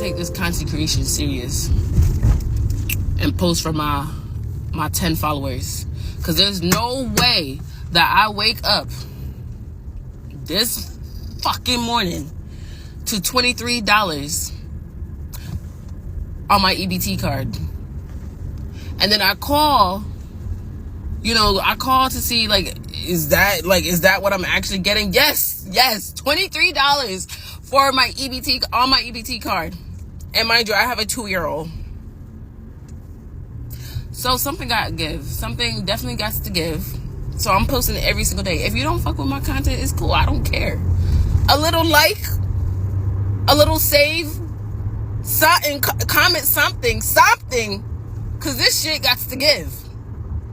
take this content creation serious and post for my 10 followers. Because there's no way that I wake up this fucking morning to $23 on my EBT card. And then I call, to see, is that what I'm actually getting? Yes, $23 for my EBT, on my EBT card. And mind you, I have a 2-year-old. So something got to give. Something definitely got to give. So I'm posting it every single day. If you don't fuck with my content, it's cool. I don't care. A little like, a little save, something, comment something. Because this shit got to give.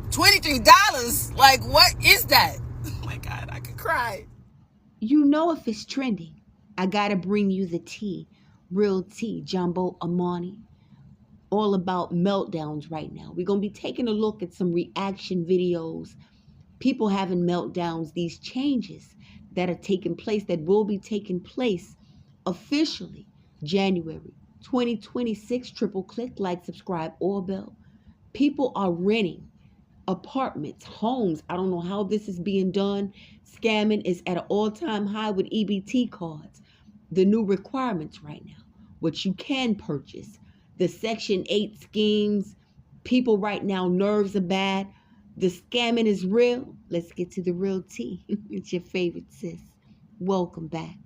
$23? Like, what is that? Oh my God, I could cry. You know if it's trending, I gotta bring you the tea. Real tea, Jumbo Amani. All about meltdowns right now. We're gonna be taking a look at some reaction videos. People having meltdowns, these changes that are taking place, that will be taking place officially January 2026. Triple click, like, subscribe, or bell. People are renting apartments, homes. I don't know how this is being done. Scamming is at an all-time high with EBT cards. The new requirements right now, what you can purchase, the Section 8 schemes. People right now, nerves are bad. The scamming is real. Let's get to the real tea. It's your favorite sis. Welcome back.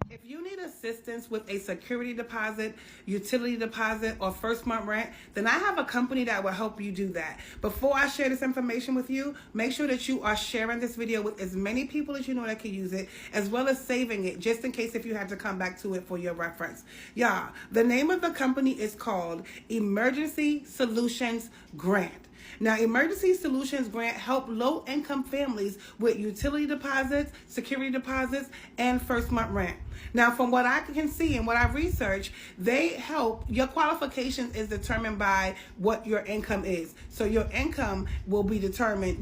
If you need assistance with a security deposit, utility deposit, or first month rent, then I have a company that will help you do that. Before I share this information with you, make sure that you are sharing this video with as many people as you know that can use it, as well as saving it just in case if you have to come back to it for your reference. Y'all, the name of the company is called Emergency Solutions Grant. Now, Emergency Solutions Grant help low-income families with utility deposits, security deposits, and first month rent. Now, from what I can see and what I've researched, they help. Your qualifications is determined by what your income is. So your income will determine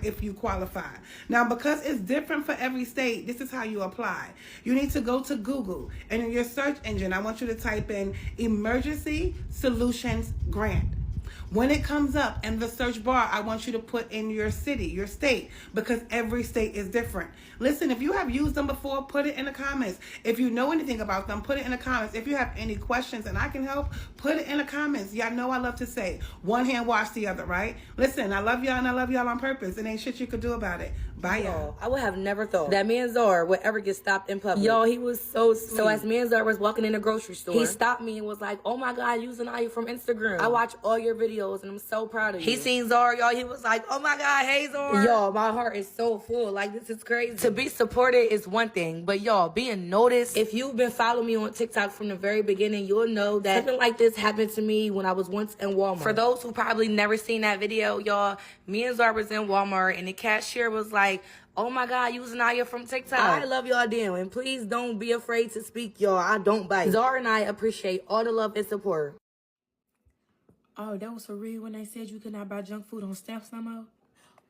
if you qualify. Now, because it's different for every state, this is how you apply. You need to go to Google, and in your search engine, I want you to type in Emergency Solutions Grant. When it comes up in the search bar, I want you to put in your city, your state, because every state is different. Listen, if you have used them before, put it in the comments. If you know anything about them, put it in the comments. If you have any questions and I can help, put it in the comments. Y'all know I love to say, one hand wash the other, right? Listen, I love y'all and I love y'all on purpose. It ain't shit you could do about it. Bye, y'all. I would have never thought that me and Zara would ever get stopped in public. Yo, he was so sweet. So as me and Zara was walking in the grocery store, he stopped me and was like, oh my God, using you from Instagram. I watch all your videos and I'm so proud of you. He seen Zara, y'all. He was like, oh my God, hey Zara. Y'all, my heart is so full. Like, this is crazy. To be supported is one thing, but y'all, being noticed. If you've been following me on TikTok from the very beginning, you'll know that something like this happened to me when I was once in Walmart. For those who probably never seen that video, y'all, me and Zara was in Walmart and the cashier was like, oh my God, you Zanaya from TikTok. I love y'all damn, and please don't be afraid to speak, y'all. I don't bite. Zara and I appreciate all the love and support. Oh, that was for real when they said you could not buy junk food on Stamps no more?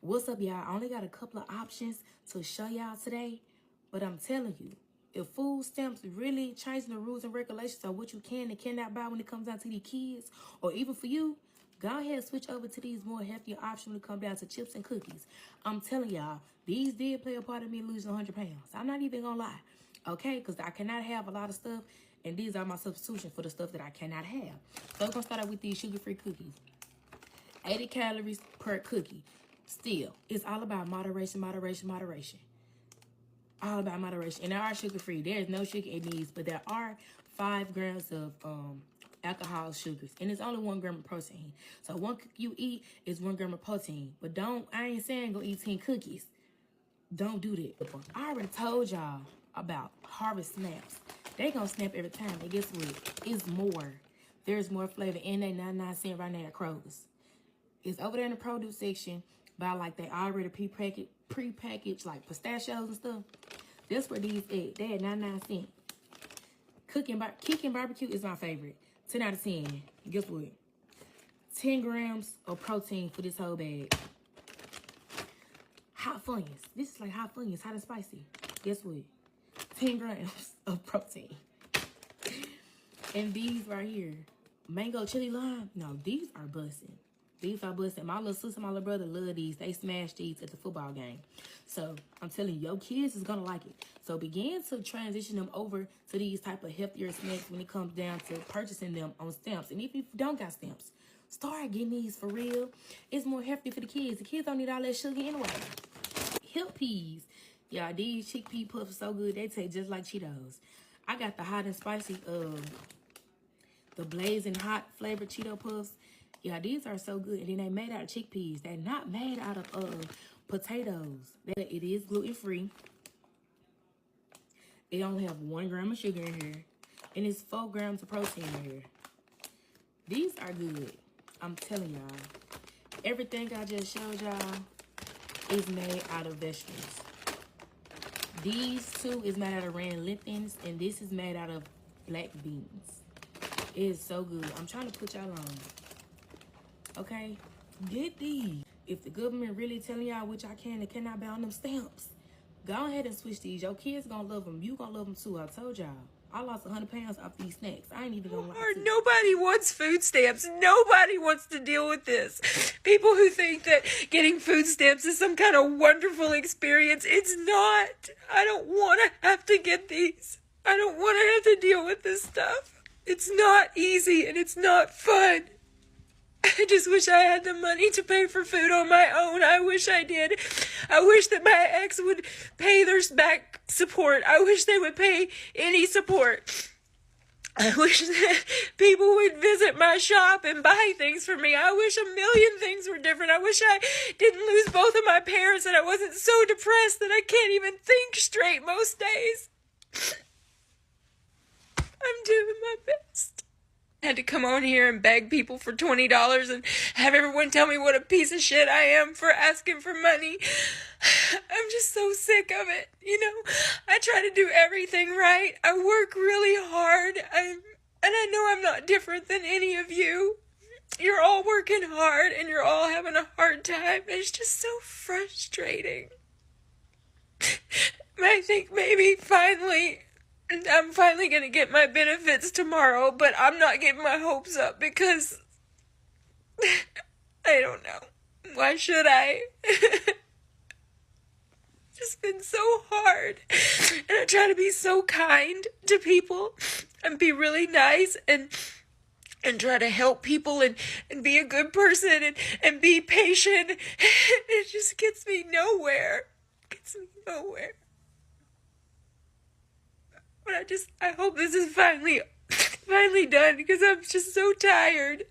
What's up, y'all? I only got a couple of options to show y'all today, but I'm telling you, if food stamps really changing the rules and regulations of what you can and cannot buy when it comes down to these kids, or even for you, go ahead and switch over to these more healthier options when it comes down to chips and cookies. I'm telling y'all, these did play a part in me losing 100 pounds. I'm not even gonna lie, okay? Because I cannot have a lot of stuff, and these are my substitution for the stuff that I cannot have. So I'm gonna start out with these sugar-free cookies. 80 calories per cookie. Still, it's all about moderation, moderation, moderation. All about moderation. And they are sugar-free. There is no sugar in these, but there are 5 grams of alcohol sugars, and it's only 1 gram of protein. So 1 cookie you eat is 1 gram of protein. But I ain't saying go eat 10 cookies. Don't do that. I already told y'all about Harvest Snaps. They gonna snap every time, and guess what? It's more. There's more flavor, and they 99 cents right now at Kroger's. It's over there in the produce section by like they already pre-packaged like pistachios and stuff. That's where these at. They at 99 cents. Kicking barbecue is my favorite. 10 out of 10. Guess what? 10 grams of protein for this whole bag. Hot Funyuns. This is like Hot Funyuns, hot and spicy. Guess what? 10 grams of protein. And these right here, mango chili lime. No, these are busting. These are busting. My little sister, my little brother love these. They smash these at the football game. So I'm telling you, your kids is gonna like it. So begin to transition them over to these type of healthier snacks when it comes down to purchasing them on stamps. And if you don't got stamps, start getting these for real. It's more healthy for the kids. The kids don't need all that sugar anyway. Hill peas. Y'all, these chickpea puffs are so good. They taste just like Cheetos. I got the hot and spicy, the blazing hot flavored Cheeto puffs. Yeah, these are so good. And then they made out of chickpeas. They're not made out of potatoes. It is gluten-free. It only have 1 gram of sugar in here. And it's 4 grams of protein in here. These are good. I'm telling y'all. Everything I just showed y'all is made out of vegetables. These two is made out of red lentils. And this is made out of black beans. It is so good. I'm trying to put y'all on. Okay, get these. If the government really telling y'all what y'all can and cannot buy on them stamps, go ahead and switch these. Your kids gonna love them. You gonna love them too. I told y'all. I lost 100 pounds off these snacks. I ain't even gonna lie to you. Nobody wants food stamps. Nobody wants to deal with this. People who think that getting food stamps is some kind of wonderful experience. It's not. I don't want to have to get these. I don't want to have to deal with this stuff. It's not easy and it's not fun. I just wish I had the money to pay for food on my own. I wish I did. I wish that my ex would pay their back support. I wish they would pay any support. I wish that people would visit my shop and buy things for me. I wish a million things were different. I wish I didn't lose both of my parents and I wasn't so depressed that I can't even think straight most days. I'm doing my best. I had to come on here and beg people for $20 and have everyone tell me what a piece of shit I am for asking for money. I'm just so sick of it, you know. I try to do everything right. I work really hard. And I know I'm not different than any of you. You're all working hard and you're all having a hard time. It's just so frustrating. I think maybe I'm finally going to get my benefits tomorrow, but I'm not getting my hopes up because I don't know. Why should I? It's just been so hard. And I try to be so kind to people and be really nice and try to help people and be a good person and be patient. It just gets me nowhere. But I hope this is finally done because I'm just so tired.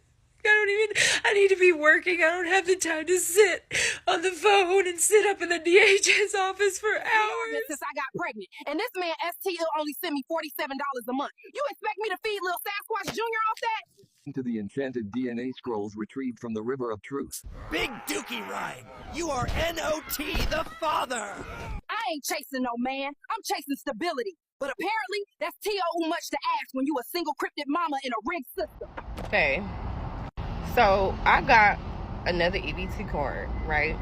I need to be working. I don't have the time to sit on the phone and sit up in the DHS office for hours. Since I got pregnant, and this man STL only sent me $47 a month. You expect me to feed little Sasquatch Jr. off that? Into the enchanted DNA scrolls retrieved from the River of Truth. Big Dookie Rhyme, you are N.O.T. the father. I ain't chasing no man. I'm chasing stability. But apparently, that's T.O. much to ask when you a single cryptid mama in a rigged system. Okay. So I got another EBT card, right?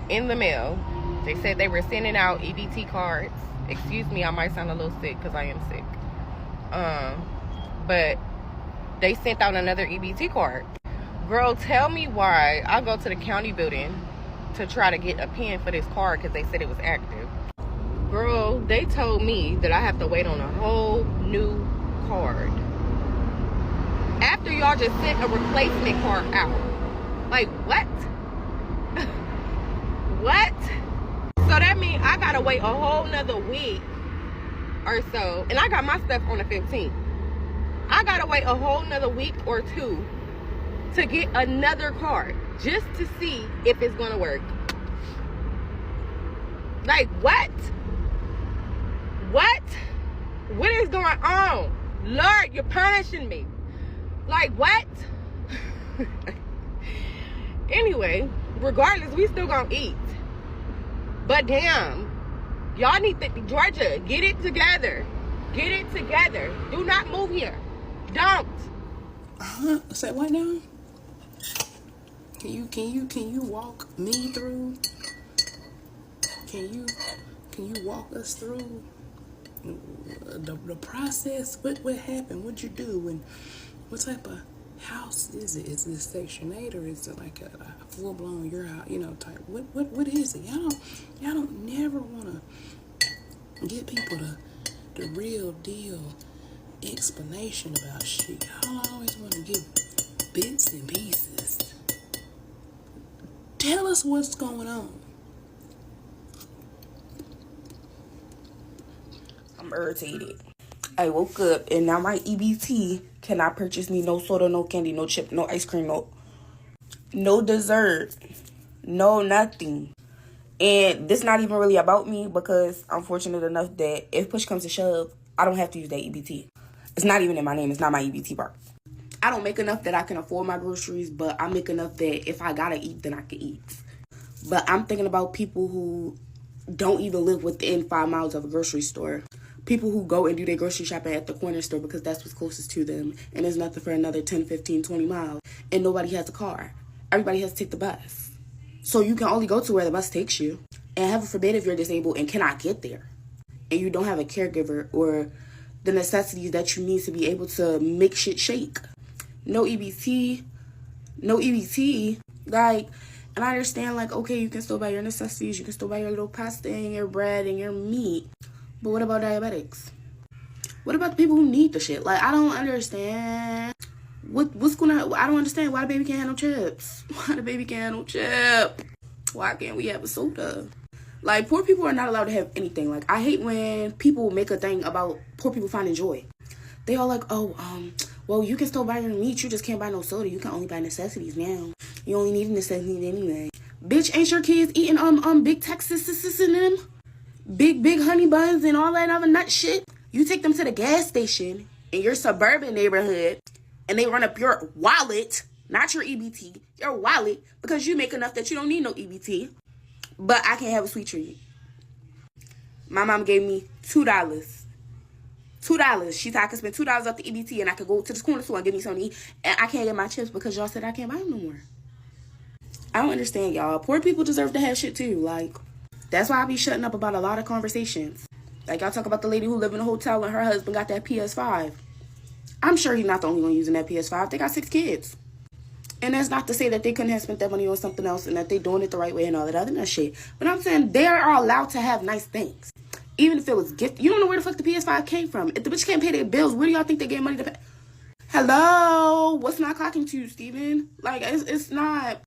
In the mail. They said they were sending out EBT cards. Excuse me, I might sound a little sick because I am sick. But they sent out another EBT card. Girl, tell me why I go to the county building to try to get a pin for this card because they said it was active. Girl, they told me that I have to wait on a whole new card. After y'all just sent a replacement card out. Like, what? What? So that means I gotta wait a whole nother week or so. And I got my stuff on the 15th. I gotta wait a whole nother week or two to get another card just to see if it's gonna work. Like, what? What? What is going on? Lord, you're punishing me. Like, what? Anyway, regardless, we still gonna eat. But damn, y'all need to, Georgia, get it together. Get it together. Do not move here. Don't. Say what now? Can you walk me through? Can you walk us through the process. What happened? What'd you do? And what type of house is it? Is this Section 8 or is it like a full blown your house? You know, type. What is it? Y'all don't never want to give people the real deal explanation about shit. Y'all always want to give bits and pieces. Tell us what's going on. I'm irritated. I woke up and now my EBT cannot purchase me no soda, no candy, no chip, no ice cream, no dessert, no nothing. And this not even really about me because I'm fortunate enough that if push comes to shove, I don't have to use that EBT. It's not even in my name. It's not my EBT part. I don't make enough that I can afford my groceries, but I make enough that if I gotta eat, then I can eat. But I'm thinking about people who don't even live within 5 miles of a grocery store. People who go and do their grocery shopping at the corner store because that's what's closest to them. And there's nothing for another 10, 15, 20 miles. And nobody has a car. Everybody has to take the bus. So you can only go to where the bus takes you. And heaven forbid if you're disabled and cannot get there. And you don't have a caregiver or the necessities that you need to be able to make shit shake. No EBT. Like, and I understand, like, okay, you can still buy your necessities. You can still buy your little pasta and your bread and your meat. But what about diabetics? What about the people who need the shit? Like, I don't understand. What's gonna... I don't understand why the baby can't have no chips. Why the baby can't have no chip? Why can't we have a soda? Like, poor people are not allowed to have anything. Like, I hate when people make a thing about poor people finding joy. They all like, well, you can still buy your meat. You just can't buy no soda. You can only buy necessities now. You only need necessities anyway. Bitch, ain't your kids eating big Texas and them? Big honey buns and all that other nut shit? You take them to the gas station in your suburban neighborhood and they run up your wallet, not your EBT, your wallet, because you make enough that you don't need no EBT. But I can't have a sweet treat. My mom gave me $2. She said I could spend $2 off the EBT and I could go to the corner store and get me something to eat. And I can't get my chips because y'all said I can't buy them no more. I don't understand, y'all. Poor people deserve to have shit too. Like, that's why I be shutting up about a lot of conversations. Like, y'all talk about the lady who lived in a hotel and her husband got that PS5. I'm sure he's not the only one using that PS5. They got 6 kids. And that's not to say that they couldn't have spent that money on something else and that they doing it the right way and all that other shit. But I'm saying they are allowed to have nice things. Even if it was gift. You don't know where the fuck the PS5 came from. If the bitch can't pay their bills, where do y'all think they get money to pay? Hello? What's not clocking to you, Steven? Like, it's not...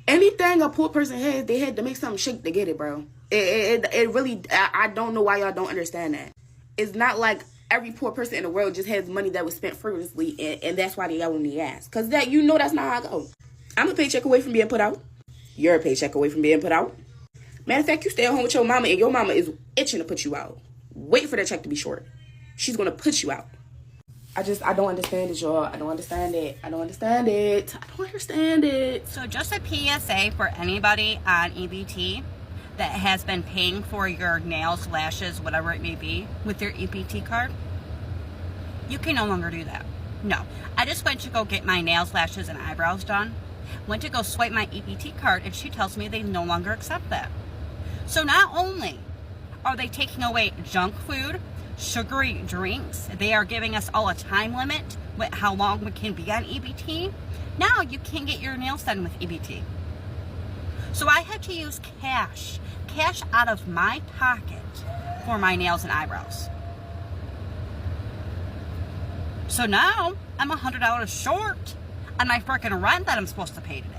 Anything a poor person has, they had to make something shake to get it, bro. It really... I don't know why y'all don't understand that. It's not like every poor person in the world just has money that was spent frivolously, and that's why they got on the ass. Because that, you know that's not how I go. I'm a paycheck away from being put out. You're a paycheck away from being put out. Matter of fact, you stay at home with your mama, and your mama is itching to put you out. Wait for that check to be short. She's going to put you out. I don't understand it, y'all. I don't understand it. So just a PSA for anybody on EBT that has been paying for your nails, lashes, whatever it may be, with your EBT card, you can no longer do that. No. I just went to go get my nails, lashes, and eyebrows done. Went to go swipe my EBT card, and she tells me they no longer accept that. So not only are they taking away junk food, sugary drinks, they are giving us all a time limit with how long we can be on EBT. Now you can't get your nails done with EBT. So I had to use cash out of my pocket for my nails and eyebrows. So now I'm $100 short on my freaking rent that I'm supposed to pay today.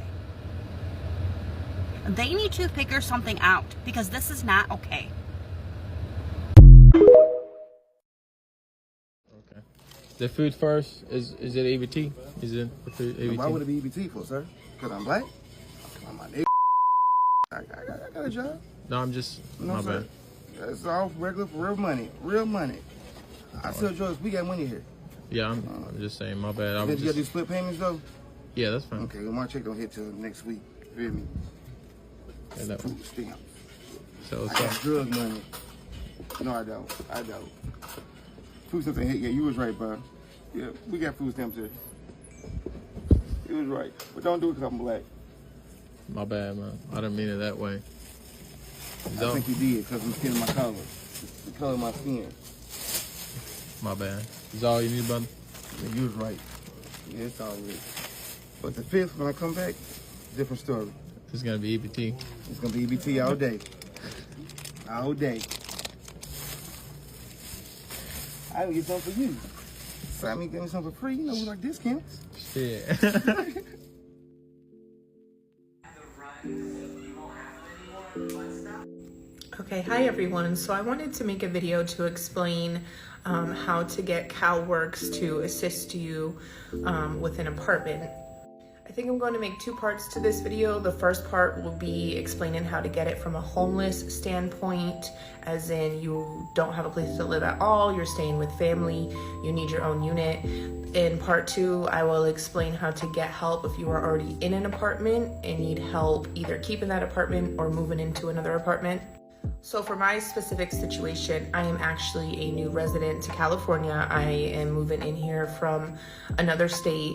They need to figure something out because this is not okay. Okay. The food first, is it EBT? Is it the food EBT? Why would it be EBT for, sir? Because I'm black? I'm my nigga. I got a job. No, I'm just, my sir. bad. It's all regular for real money. Real money. I tell George, we got money here. Yeah, I'm just saying, my bad. You got these split payments, though? Yeah, that's fine. Okay, well, my check don't hit till next week. You hear me? Yeah, that food stamps. So I got drug money. No, I don't. Food stamps ain't hit yet. You was right, bro. Yeah, we got food stamps here. You was right. But don't do it because I'm black. My bad, man. I didn't mean it that way. I think you did because I'm skin my collar. the color of my skin. My bad. Is all you need, brother? Yeah, you was right. Yeah, it's all right. But the 5th, when I come back, different story. It's gonna be EBT. It's gonna be EBT all day. All day. I will get something for you. Sign me, give me something for free. You know, we like discounts. Yeah. Okay, hi everyone. So I wanted to make a video to explain how to get CalWorks to assist you with an apartment. I think I'm going to make 2 parts to this video. The first part will be explaining how to get it from a homeless standpoint, as in you don't have a place to live at all, you're staying with family, you need your own unit. In part 2, I will explain how to get help if you are already in an apartment and need help either keeping that apartment or moving into another apartment. So for my specific situation, I am actually a new resident to California. I am moving in here from another state.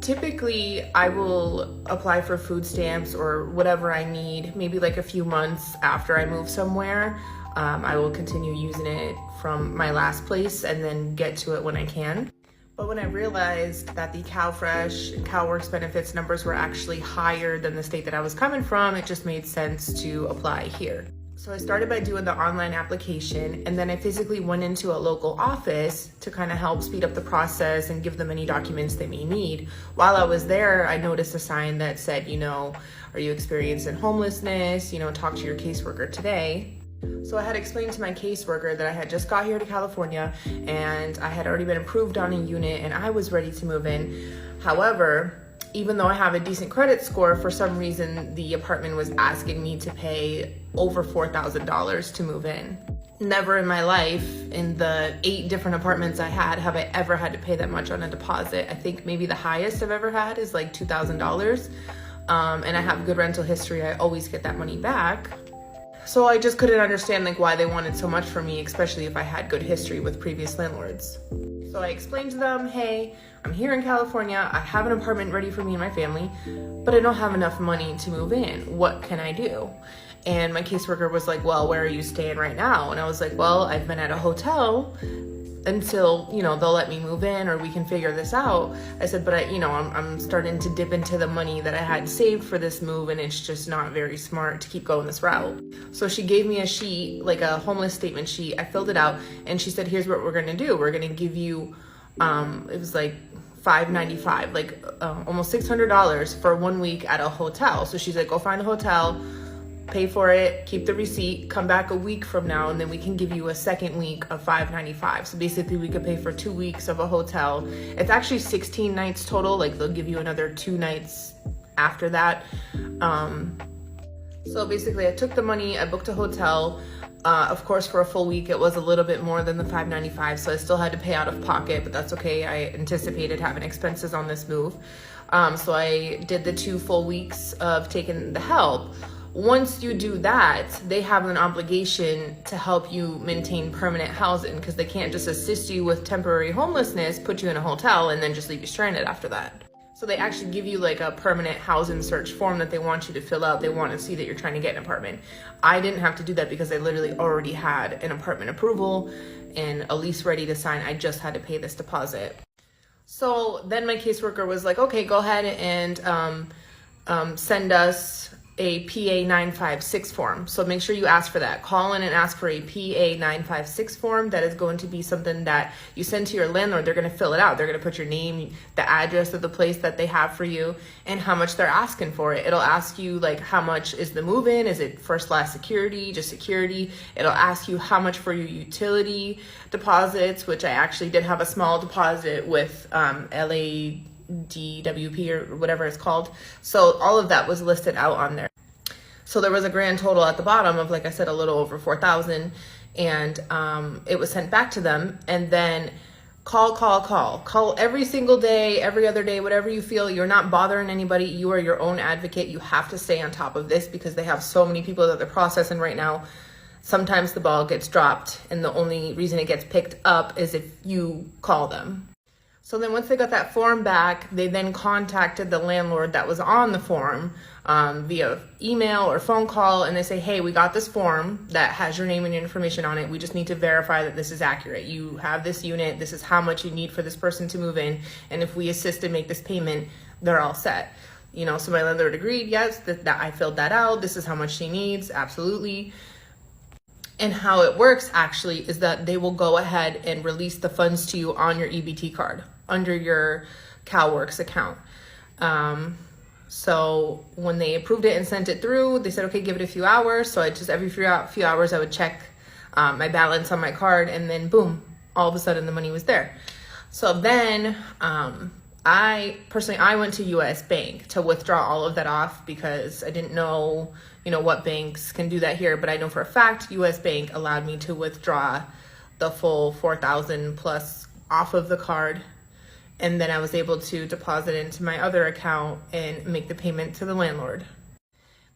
Typically, I will apply for food stamps or whatever I need, maybe like a few months after I move somewhere. I will continue using it from my last place and then get to it when I can. But when I realized that the CalFresh and CalWorks benefits numbers were actually higher than the state that I was coming from, it just made sense to apply here. So I started by doing the online application, and then I physically went into a local office to kind of help speed up the process and give them any documents they may need. While I was there, I noticed a sign that said, you know, are you experiencing homelessness? You know, talk to your caseworker today. So I had explained to my caseworker that I had just got here to California and I had already been approved on a unit and I was ready to move in. However, even though I have a decent credit score, for some reason the apartment was asking me to pay over $4,000 to move in. Never in my life, in the 8 different apartments I had, have I ever had to pay that much on a deposit. I think maybe the highest I've ever had is like $2,000. And I have good rental history. I always get that money back. So I just couldn't understand like why they wanted so much from me, especially if I had good history with previous landlords. So I explained to them, hey, I'm here in California, I have an apartment ready for me and my family, but I don't have enough money to move in. What can I do? And my caseworker was like, well, where are you staying right now? And I was like, well, I've been at a hotel until, you know, they'll let me move in or we can figure this out. I said, but I'm starting to dip into the money that I had saved for this move and it's just not very smart to keep going this route. So she gave me a sheet, like a homeless statement sheet. I filled it out and she said, here's what we're gonna do. We're gonna give you, it was like $595, like almost $600 for 1 week at a hotel. So she's like, go find a hotel, pay for it, keep the receipt, come back a week from now, and then we can give you a second week of $595. So basically we could pay for 2 weeks of a hotel. It's actually 16 nights total. Like they'll give you another 2 nights after that. So basically I took the money, I booked a hotel. Of course, for a full week, it was a little bit more than the $595, so I still had to pay out of pocket, but that's okay. I anticipated having expenses on this move. So I did the 2 full weeks of taking the help. Once you do that, they have an obligation to help you maintain permanent housing because they can't just assist you with temporary homelessness, put you in a hotel, and then just leave you stranded after that. So they actually give you like a permanent housing search form that they want you to fill out. They want to see that you're trying to get an apartment. I didn't have to do that because I literally already had an apartment approval and a lease ready to sign. I just had to pay this deposit. So then my caseworker was like, okay, go ahead and send us a PA 956 form. So make sure you ask for that. Call in and ask for a PA 956 form. That is going to be something that you send to your landlord. They're going to fill it out. They're going to put your name, the address of the place that they have for you, and how much they're asking for it. It'll ask you like how much is the move-in? Is it first, last security, just security? It'll ask you how much for your utility deposits, which I actually did have a small deposit with LADWP or whatever it's called. So all of that was listed out on there. So there was a grand total at the bottom of, like I said, a little over $4,000, and it was sent back to them. And then call every single day, every other day, whatever you feel. You're not bothering anybody. You are your own advocate. You have to stay on top of this because they have so many people that they're processing right now. Sometimes the ball gets dropped, and the only reason it gets picked up is if you call them. So then once they got that form back, they then contacted the landlord that was on the form via email or phone call, and they say, hey, we got this form that has your name and your information on it. We just need to verify that this is accurate. You have this unit. This is how much you need for this person to move in. And if we assist and make this payment, they're all set. You know, so my landlord agreed, yes, that I filled that out. This is how much she needs, absolutely. And how it works actually is that they will go ahead and release the funds to you on your EBT card under your CalWorks account. So when they approved it and sent it through, they said, okay, give it a few hours. So I just every few hours I would check my balance on my card, and then boom, all of a sudden the money was there. So then I went to US Bank to withdraw all of that off because I didn't know, you know, what banks can do that here, but I know for a fact US Bank allowed me to withdraw the full $4,000 plus off of the card. And then I was able to deposit into my other account and make the payment to the landlord.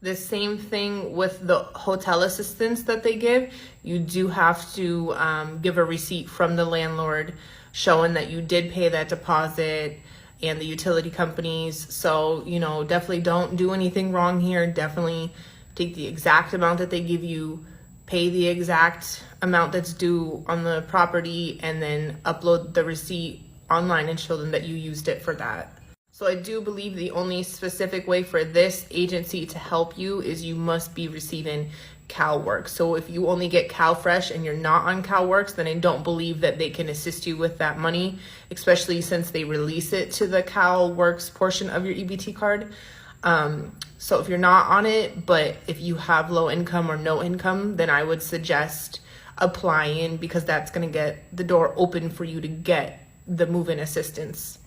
The same thing with the hotel assistance that they give. You do have to give a receipt from the landlord showing that you did pay that deposit and the utility companies. So, you know, definitely don't do anything wrong here. Definitely take the exact amount that they give you, pay the exact amount that's due on the property, and then upload the receipt online and show them that you used it for that. So I do believe the only specific way for this agency to help you is you must be receiving CalWorks. So if you only get CalFresh and you're not on CalWorks, then I don't believe that they can assist you with that money, especially since they release it to the CalWorks portion of your EBT card. So if you're not on it, but if you have low income or no income, then I would suggest applying, because that's going to get the door open for you to get the move-in assistance.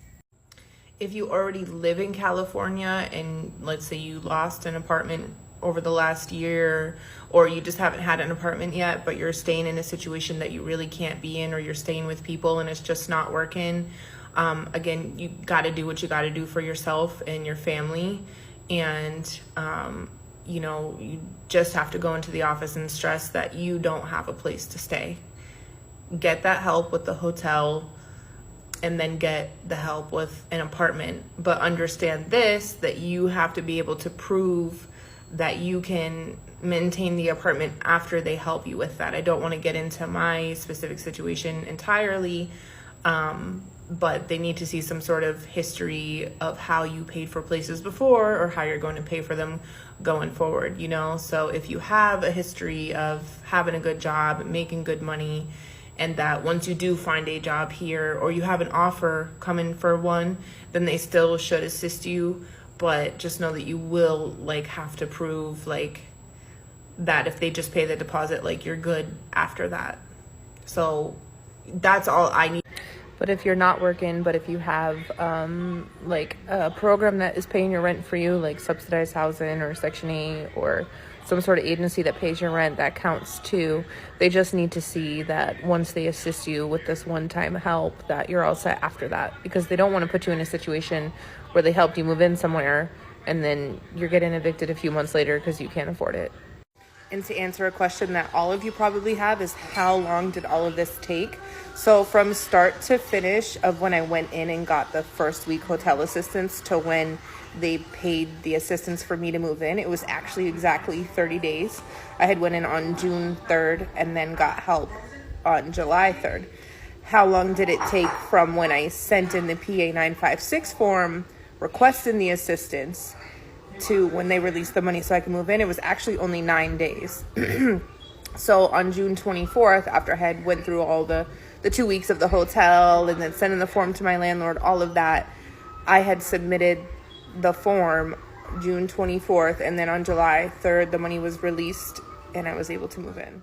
If you already live in California and let's say you lost an apartment over the last year, or you just haven't had an apartment yet, but you're staying in a situation that you really can't be in, or you're staying with people and it's just not working, again, you got to do what you got to do for yourself and your family. And you know, you just have to go into the office and stress that you don't have a place to stay. Get that help with the hotel, and then get the help with an apartment. But understand this, that you have to be able to prove that you can maintain the apartment after they help you with that. I don't want to get into my specific situation entirely, but they need to see some sort of history of how you paid for places before, or how you're going to pay for them going forward, you know? So if you have a history of having a good job, making good money, and that once you do find a job here, or you have an offer coming for one, then they still should assist you. But just know that you will like have to prove like that if they just pay the deposit, like you're good after that. So that's all I need. But if you're not working, but if you have like a program that is paying your rent for you, like subsidized housing or Section 8 or some sort of agency that pays your rent, that counts too. They just need to see that once they assist you with this one-time help, that you're all set after that, because they don't want to put you in a situation where they helped you move in somewhere and then you're getting evicted a few months later because you can't afford it. And to answer a question that all of you probably have is, how long did all of this take? So from start to finish of when I went in and got the first week hotel assistance to when they paid the assistance for me to move in, it was actually exactly 30 days. I had went in on June 3rd and then got help on July 3rd. How long did it take from when I sent in the PA 956 form requesting the assistance to when they released the money so I could move in? It was actually only 9 days. So on June 24th, after I had went through all the 2 weeks of the hotel and then sending the form to my landlord, all of that, I had submitted the form June 24th, and then on July 3rd, the money was released and I was able to move in.